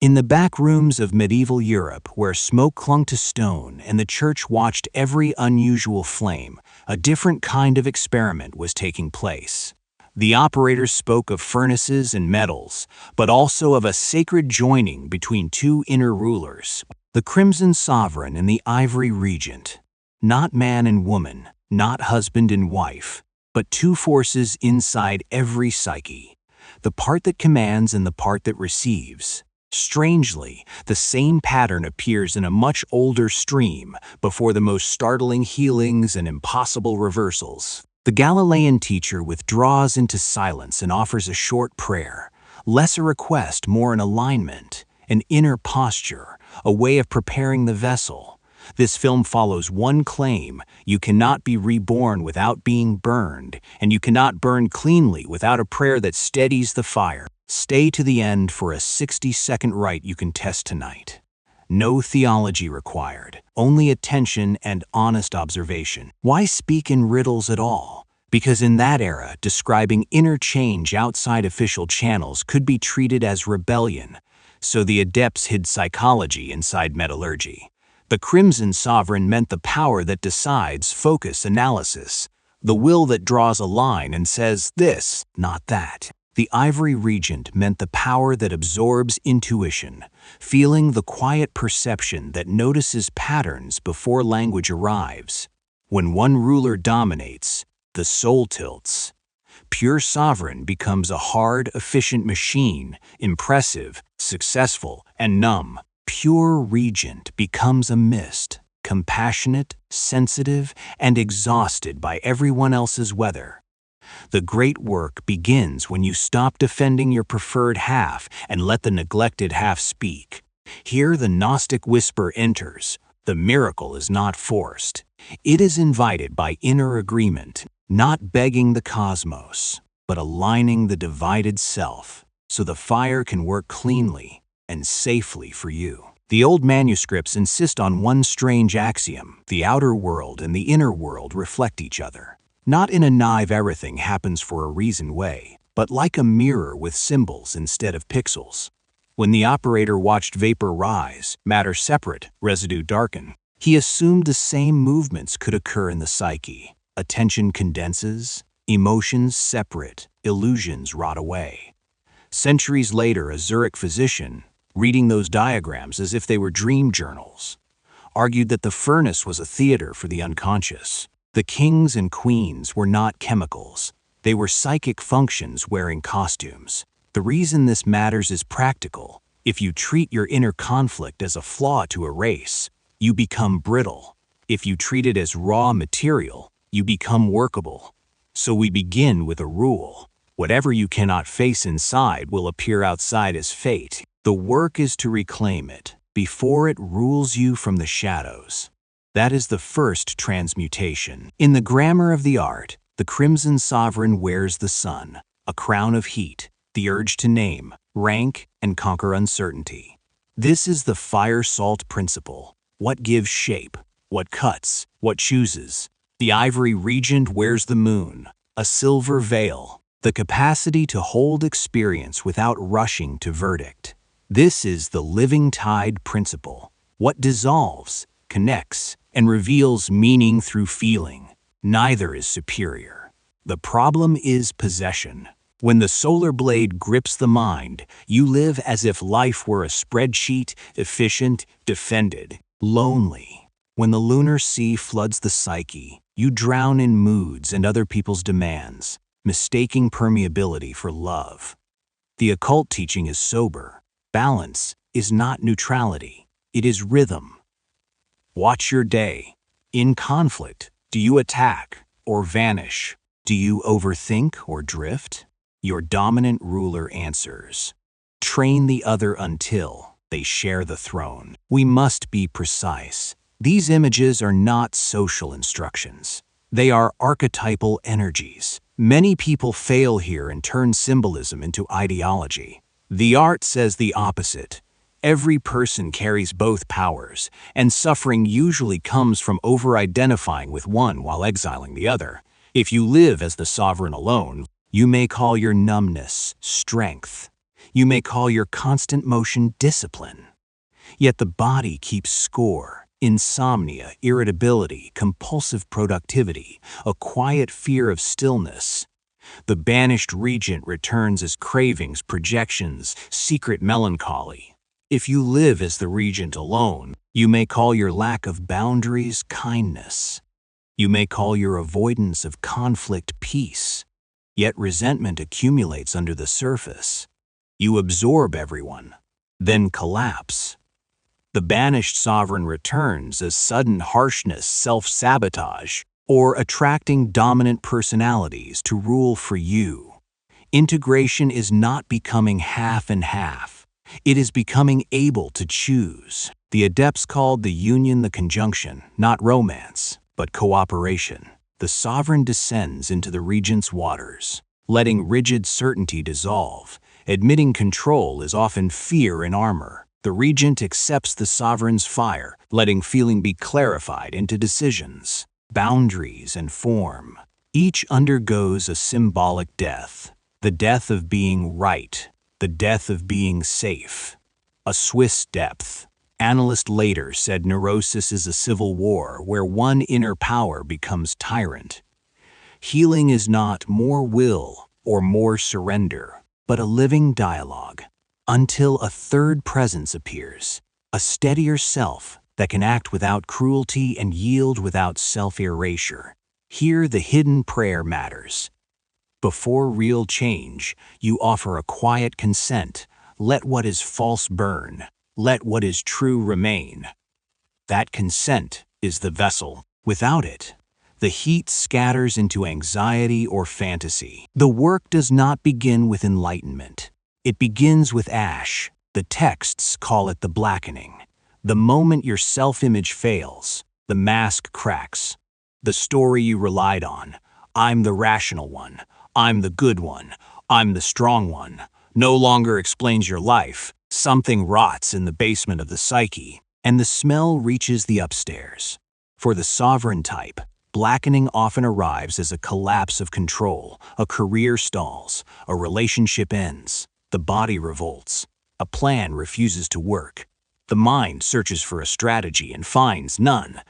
In the back rooms of medieval Europe, where smoke clung to stone and the church watched every unusual flame, a different kind of experiment was taking place. The operators spoke of furnaces and metals, but also of a sacred joining between two inner rulers, the Crimson Sovereign and the Ivory Regent. Not man and woman, not husband and wife, but two forces inside every psyche, the part that commands and the part that receives. Strangely, the same pattern appears in a much older stream before the most startling healings and impossible reversals. The Galilean teacher withdraws into silence and offers a short prayer, less a request, more an alignment, an inner posture, a way of preparing the vessel. This film follows one claim: you cannot be reborn without being burned, and you cannot burn cleanly without a prayer that steadies the fire. Stay to the end for a 60-second rite you can test tonight. No theology required, only attention and honest observation. Why speak in riddles at all? Because in that era, describing inner change outside official channels could be treated as rebellion, so the adepts hid psychology inside metallurgy. The Crimson Sovereign meant the power that decides, focus, analysis, the will that draws a line and says this, not that. The Ivory Regent meant the power that absorbs intuition, feeling the quiet perception that notices patterns before language arrives. When one ruler dominates, the soul tilts. Pure sovereign becomes a hard, efficient machine, impressive, successful, and numb. Pure regent becomes a mist, compassionate, sensitive, and exhausted by everyone else's weather. The great work begins when you stop defending your preferred half and let the neglected half speak. Here the Gnostic whisper enters. The miracle is not forced. It is invited by inner agreement, not begging the cosmos, but aligning the divided self, so the fire can work cleanly and safely for you. The old manuscripts insist on one strange axiom: the outer world and the inner world reflect each other. Not in a naive everything happens for a reason way, but like a mirror with symbols instead of pixels. When the operator watched vapor rise, matter separate, residue darken, he assumed the same movements could occur in the psyche. Attention condenses, emotions separate, illusions rot away. Centuries later, a Zurich physician, reading those diagrams as if they were dream journals, argued that the furnace was a theater for the unconscious. The kings and queens were not chemicals. They were psychic functions wearing costumes. The reason this matters is practical. If you treat your inner conflict as a flaw to erase, you become brittle. If you treat it as raw material, you become workable. So we begin with a rule. Whatever you cannot face inside will appear outside as fate. The work is to reclaim it before it rules you from the shadows. That is the first transmutation. In the grammar of the art, the Crimson Sovereign wears the sun, a crown of heat, the urge to name, rank, and conquer uncertainty. This is the fire-salt principle. What gives shape? What cuts? What chooses? The Ivory Regent wears the moon, a silver veil, the capacity to hold experience without rushing to verdict. This is the living tide principle. What dissolves, connects, and reveals meaning through feeling. Neither is superior. The problem is possession. When the solar blade grips the mind, you live as if life were a spreadsheet, efficient, defended, lonely. When the lunar sea floods the psyche, you drown in moods and other people's demands, mistaking permeability for love. The occult teaching is sober. Balance is not neutrality. It is rhythm. Watch your day. In conflict, do you attack or vanish? Do you overthink or drift? Your dominant ruler answers. Train the other until they share the throne. We must be precise. These images are not social instructions. They are archetypal energies. Many people fail here and turn symbolism into ideology. The art says the opposite. Every person carries both powers, and suffering usually comes from over-identifying with one while exiling the other. If you live as the sovereign alone, you may call your numbness strength. You may call your constant motion discipline. Yet the body keeps score. Insomnia, irritability, compulsive productivity, a quiet fear of stillness. The banished regent returns as cravings, projections, secret melancholy. If you live as the regent alone, you may call your lack of boundaries kindness. You may call your avoidance of conflict peace. Yet resentment accumulates under the surface. You absorb everyone, then collapse. The banished sovereign returns as sudden harshness, self-sabotage, or attracting dominant personalities to rule for you. Integration is not becoming half and half. It is becoming able to choose. The adepts called the union the conjunction, not romance, but cooperation. The sovereign descends into the regent's waters, letting rigid certainty dissolve. Admitting control is often fear in armor. The regent accepts the sovereign's fire, letting feeling be clarified into decisions, boundaries, and form. Each undergoes a symbolic death, the death of being right, the death of being safe. A Swiss depth. Analyst later said neurosis is a civil war where one inner power becomes tyrant. Healing is not more will or more surrender, but a living dialogue. Until a third presence appears, a steadier self that can act without cruelty and yield without self-erasure. Here the hidden prayer matters. Before real change, you offer a quiet consent. Let what is false burn. Let what is true remain. That consent is the vessel. Without it, the heat scatters into anxiety or fantasy. The work does not begin with enlightenment. It begins with ash. The texts call it the blackening. The moment your self-image fails, the mask cracks. The story you relied on, I'm the rational one, I'm the good one, I'm the strong one, no longer explains your life. Something rots in the basement of the psyche, and the smell reaches the upstairs. For the sovereign type, blackening often arrives as a collapse of control. A career stalls, a relationship ends. The body revolts. A plan refuses to work. The mind searches for a strategy and finds none.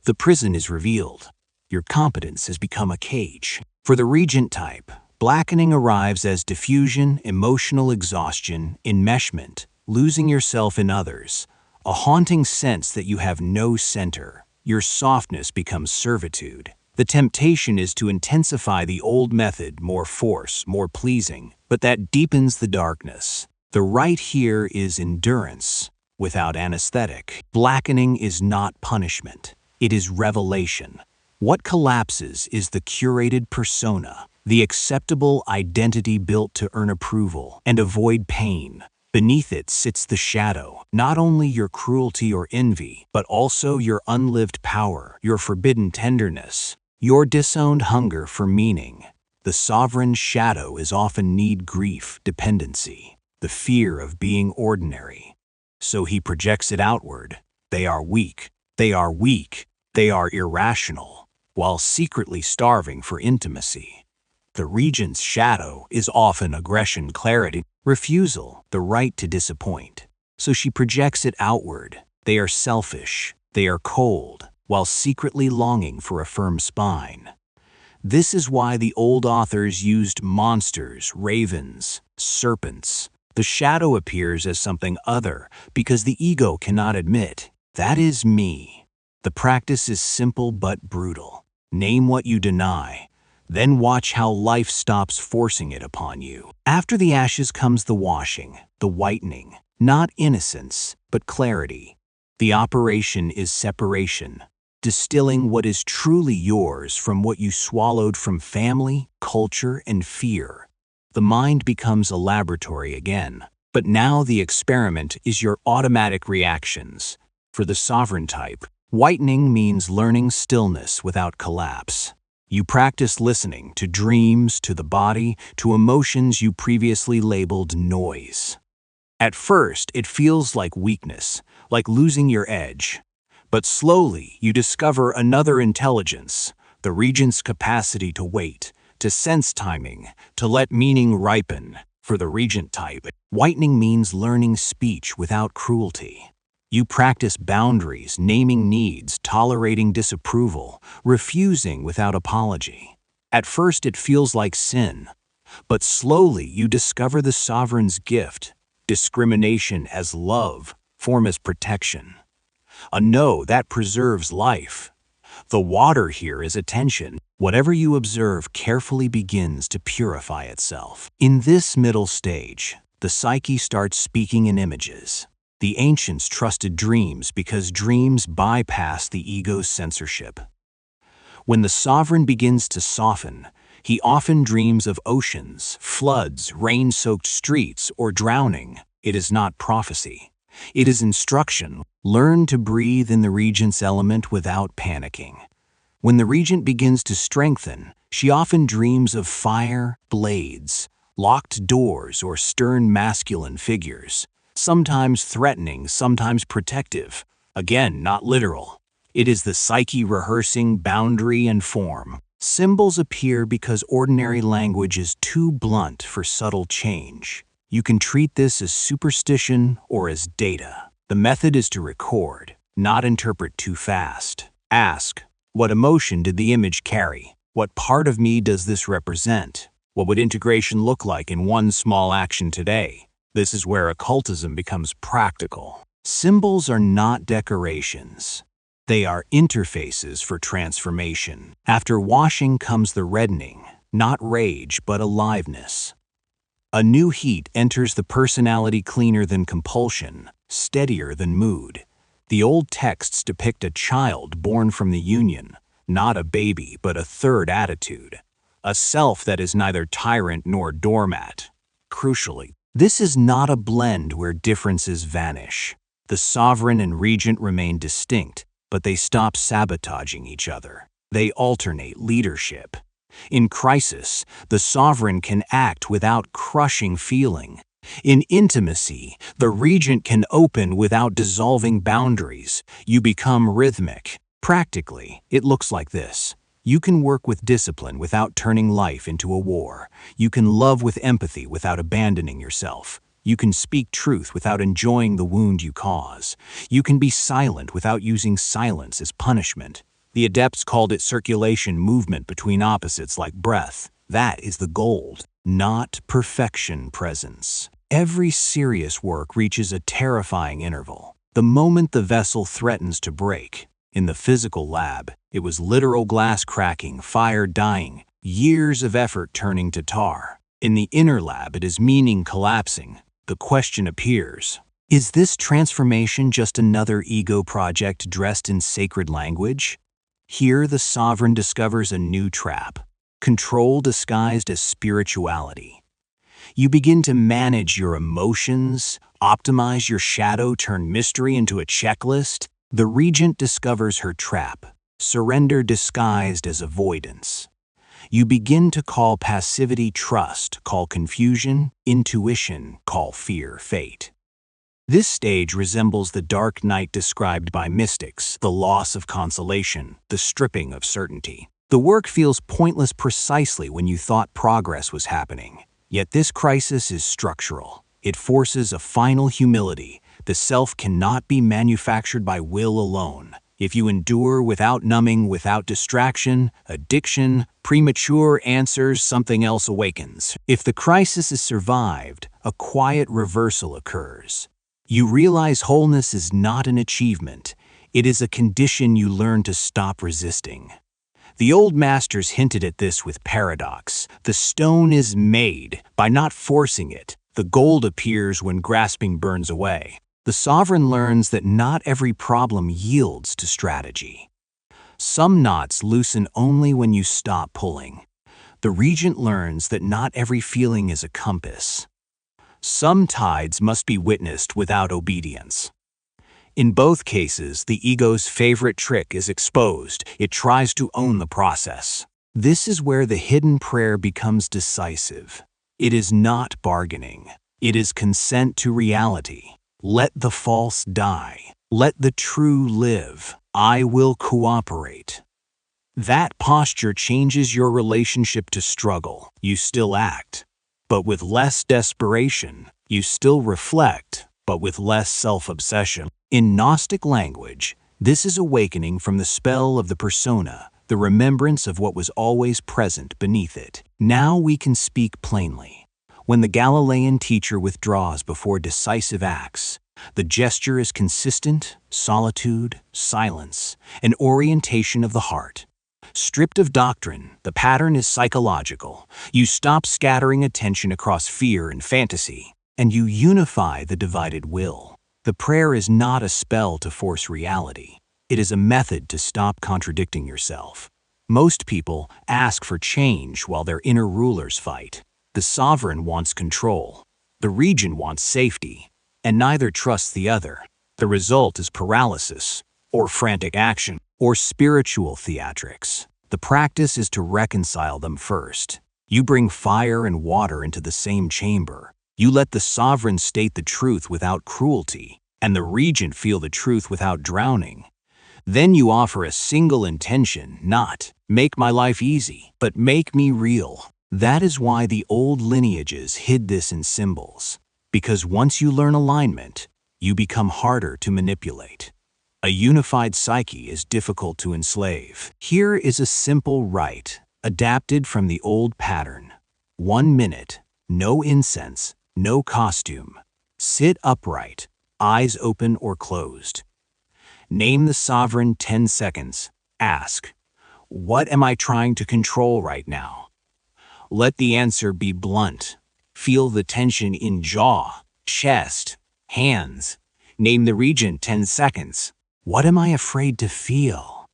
The prison is revealed. Your competence has become a cage. For the regent type, blackening arrives as diffusion, emotional exhaustion, enmeshment, losing yourself in others, a haunting sense that you have no center. Your softness becomes servitude. The temptation is to intensify the old method, more force, more pleasing, but that deepens the darkness. The right here is endurance without anesthetic. Blackening is not punishment. It is revelation. What collapses is the curated persona, the acceptable identity built to earn approval and avoid pain. Beneath it sits the shadow, not only your cruelty or envy, but also your unlived power, your forbidden tenderness, your disowned hunger for meaning. The sovereign's shadow is often need, grief, dependency, the fear of being ordinary. So he projects it outward. They are weak, they are weak, they are irrational, while secretly starving for intimacy. The regent's shadow is often aggression, clarity, refusal, the right to disappoint. So she projects it outward. They are selfish, they are cold, while secretly longing for a firm spine. This is why the old authors used monsters, ravens, serpents. The shadow appears as something other because the ego cannot admit, that is me. The practice is simple but brutal. Name what you deny, then watch how life stops forcing it upon you. After the ashes comes the washing, the whitening, not innocence, but clarity. The operation is separation, distilling what is truly yours from what you swallowed from family, culture, and fear. The mind becomes a laboratory again, but now the experiment is your automatic reactions. For the sovereign type, whitening means learning stillness without collapse. You practice listening to dreams, to the body, to emotions you previously labeled noise. At first, it feels like weakness, like losing your edge. But slowly, you discover another intelligence, the regent's capacity to wait, to sense timing, to let meaning ripen. For the regent type, whitening means learning speech without cruelty. You practice boundaries, naming needs, tolerating disapproval, refusing without apology. At first it feels like sin, but slowly you discover the sovereign's gift, discrimination as love, form as protection. A no that preserves life. The water here is attention. Whatever you observe carefully begins to purify itself. In this middle stage, the psyche starts speaking in images. The ancients trusted dreams because dreams bypass the ego's censorship. When the sovereign begins to soften, he often dreams of oceans, floods, rain-soaked streets, or drowning. It is not prophecy. It is instruction. Learn to breathe in the regent's element without panicking. When the regent begins to strengthen, she often dreams of fire, blades, locked doors, or stern masculine figures, sometimes threatening, sometimes protective. Again, not literal. It is the psyche rehearsing boundary and form. Symbols appear because ordinary language is too blunt for subtle change. You can treat this as superstition or as data. The method is to record, not interpret too fast. Ask, what emotion did the image carry? What part of me does this represent? What would integration look like in one small action today? This is where occultism becomes practical. Symbols are not decorations. They are interfaces for transformation. After washing comes the reddening, not rage but aliveness. A new heat enters the personality, cleaner than compulsion, steadier than mood. The old texts depict a child born from the union, not a baby but a third attitude, a self that is neither tyrant nor doormat. Crucially, this is not a blend where differences vanish. The sovereign and regent remain distinct, but they stop sabotaging each other. They alternate leadership. In crisis, the sovereign can act without crushing feeling. In intimacy, the regent can open without dissolving boundaries. You become rhythmic. Practically, it looks like this. You can work with discipline without turning life into a war. You can love with empathy without abandoning yourself. You can speak truth without enjoying the wound you cause. You can be silent without using silence as punishment. The adepts called it circulation, movement between opposites like breath. That is the gold, not perfection presence. Every serious work reaches a terrifying interval. The moment the vessel threatens to break. In the physical lab, it was literal glass cracking, fire dying, years of effort turning to tar. In the inner lab, it is meaning collapsing. The question appears, is this transformation just another ego project dressed in sacred language? Here the sovereign discovers a new trap, control disguised as spirituality. You begin to manage your emotions, optimize your shadow, turn mystery into a checklist. The regent discovers her trap, surrender disguised as avoidance. You begin to call passivity trust, call confusion intuition, call fear fate. This stage resembles the dark night described by mystics, the loss of consolation, the stripping of certainty. The work feels pointless precisely when you thought progress was happening. Yet this crisis is structural. It forces a final humility. The self cannot be manufactured by will alone. If you endure without numbing, without distraction, addiction, premature answers, something else awakens. If the crisis is survived, a quiet reversal occurs. You realize wholeness is not an achievement. It is a condition you learn to stop resisting. The old masters hinted at this with paradox. The stone is made. By not forcing it, the gold appears when grasping burns away. The sovereign learns that not every problem yields to strategy. Some knots loosen only when you stop pulling. The regent learns that not every feeling is a compass. Some tides must be witnessed without obedience. In both cases, the ego's favorite trick is exposed. It tries to own the process. This is where the hidden prayer becomes decisive. It is not bargaining. It is consent to reality. Let the false die. Let the true live. I will cooperate. That posture changes your relationship to struggle. You still act, but with less desperation. You still reflect, but with less self-obsession. In Gnostic language, this is awakening from the spell of the persona, the remembrance of what was always present beneath it. Now we can speak plainly. When the Galilean teacher withdraws before decisive acts, the gesture is consistent, solitude, silence, an orientation of the heart. Stripped of doctrine, the pattern is psychological. You stop scattering attention across fear and fantasy, and you unify the divided will. The prayer is not a spell to force reality. It is a method to stop contradicting yourself. Most people ask for change while their inner rulers fight. The sovereign wants control. The regent wants safety, and neither trusts the other. The result is paralysis, or frantic action, or spiritual theatrics. The practice is to reconcile them first. You bring fire and water into the same chamber. You let the sovereign state the truth without cruelty, and the regent feel the truth without drowning. Then you offer a single intention, not make my life easy, but make me real. That is why the old lineages hid this in symbols, because once you learn alignment, you become harder to manipulate. A unified psyche is difficult to enslave. Here is a simple rite, adapted from the old pattern. 1 minute, no incense, no costume. Sit upright, eyes open or closed. Name the sovereign 10 seconds. Ask, what am I trying to control right now? Let the answer be blunt. Feel the tension in jaw, chest, hands. Name the regent 10 seconds. What am I afraid to feel?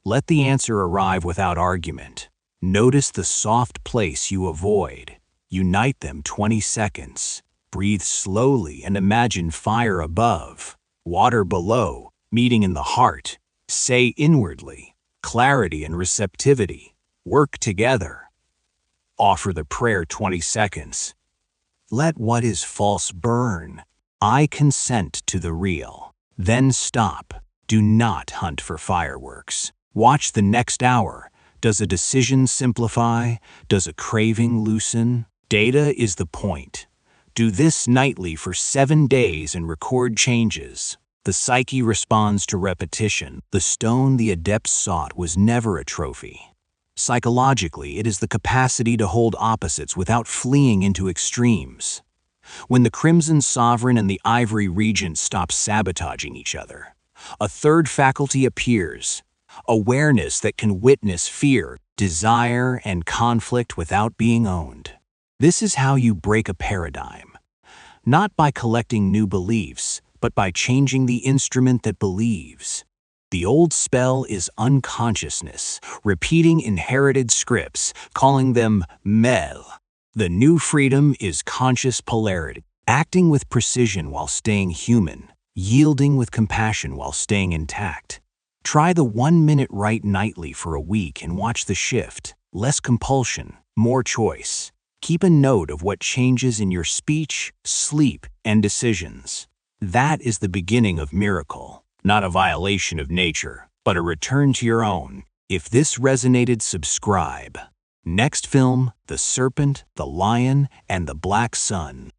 Let the answer arrive without argument. Notice the soft place you avoid. Unite them 20 seconds. Breathe slowly and imagine fire above, water below, meeting in the heart. Say inwardly, clarity and receptivity. Work together. Offer the prayer 20 seconds. Let what is false burn. I consent to the real. Then stop. Do not hunt for fireworks. Watch the next hour. Does a decision simplify? Does a craving loosen? Data is the point. Do this nightly for 7 days and record changes. The psyche responds to repetition. The stone the adepts sought was never a trophy. Psychologically, it is the capacity to hold opposites without fleeing into extremes. When the Crimson Sovereign and the Ivory Regent stop sabotaging each other, a third faculty appears, awareness that can witness fear, desire, and conflict without being owned. This is how you break a paradigm. Not by collecting new beliefs, but by changing the instrument that believes. The old spell is unconsciousness, repeating inherited scripts, calling them mel. The new freedom is conscious polarity, acting with precision while staying human, yielding with compassion while staying intact. Try the 1 minute rite nightly for a week and watch the shift. Less compulsion, more choice. Keep a note of what changes in your speech, sleep, and decisions. That is the beginning of miracle. Not a violation of nature, but a return to your own. If this resonated, subscribe. Next film, The Serpent, the Lion, and the Black Sun.